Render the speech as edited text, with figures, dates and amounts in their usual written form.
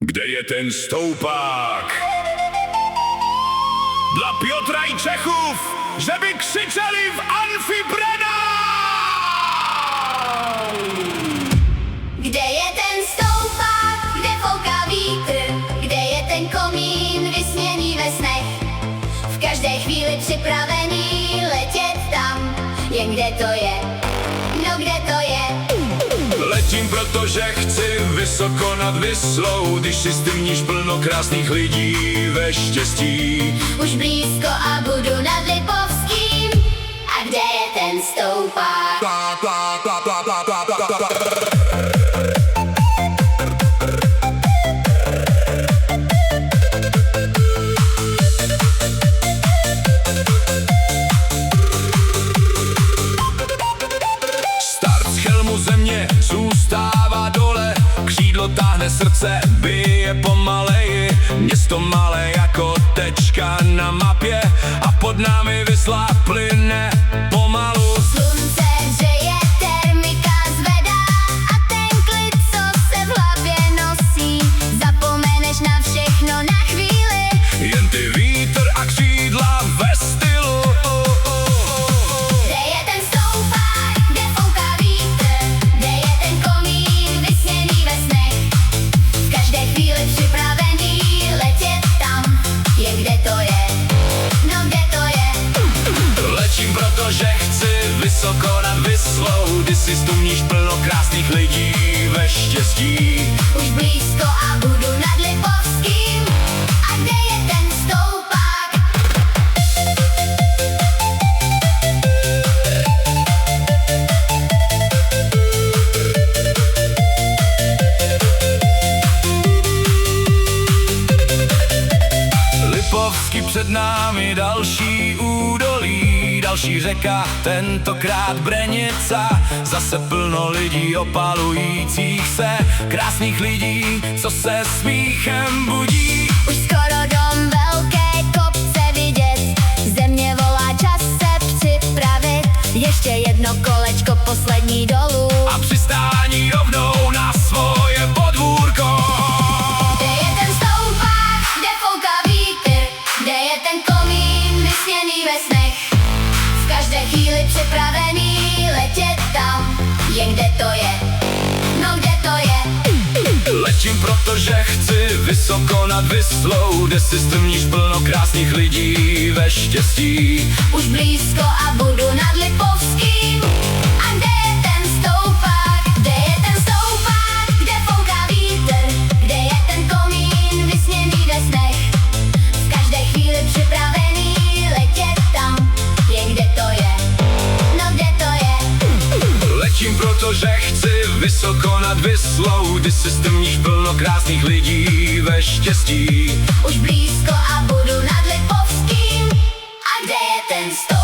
Kde je ten stoupák? Dla Piotra i Čechův, že by křičeli v Amfibrena! Kde je ten stoupák, kde fouká vítr, kde je ten komín vysněný ve snech, v každé chvíli připravený letět tam, jen kde to je, no kde to je. Letím, protože chci vysoko nad Vyslou, když si strníš plno krásných lidí ve štěstí. Už blízko a budu nad Lipovským, a kde je ten stoupák? Země zůstává dole, křídlo táhne srdce, bije pomaleji. Město malé jako tečka na mapě a pod námi Visla plyne pomalu. Slunce hřeje, termika zvedá a ten klid, co se v hlavě nosí, zapomeneš na všechno na chvíli. Jen ty vítr a křídla ve stylu. Kde je ten stoupák, kde fouká vítr, kde je ten komín vysněný ve snech, v každé chvíli připravený letět tam, je kde to je, no kde to je. Letím, protože chci vysoko nad Vyslou, kdy si stumníš plno krásných lidí ve štěstí. Už blízko a budu nad Lipovským, a kde je ten stoupák? Lipovský před námi další údolí, další řeka, tentokrát Brenica. Zase plno lidí opalujících se, krásných lidí, co se smíchem budí. Už skoro dom, velké kopce vidět, země volá, čas se připravit, ještě jedno kolečko, poslední dolů A přistání rovnou na svoje podvůrko. Kde je ten stoupák, kde fouká vítr, kde je ten komín vysněný ve snech, v každé chvíli připravený letět tam, jen kde to je, no kde to je. Letím, protože chci vysoko nad Vyslou, kde si strníš plno krásných lidí ve štěstí. Už blízko a budu nad Lipovským, a kde je ten stoupák, kde je ten stoupák, kde fouká vítr, kde je ten komín vysněný ve snech, v každé chvíli připravený letět tam, jen kde to je, no kde to je. Letím, protože chci vysoko nad Vyslou, kdy si strníš plno krásných lidí ve štěstí. Už blízko a budu nad Lipovským, a kde je ten stoupák?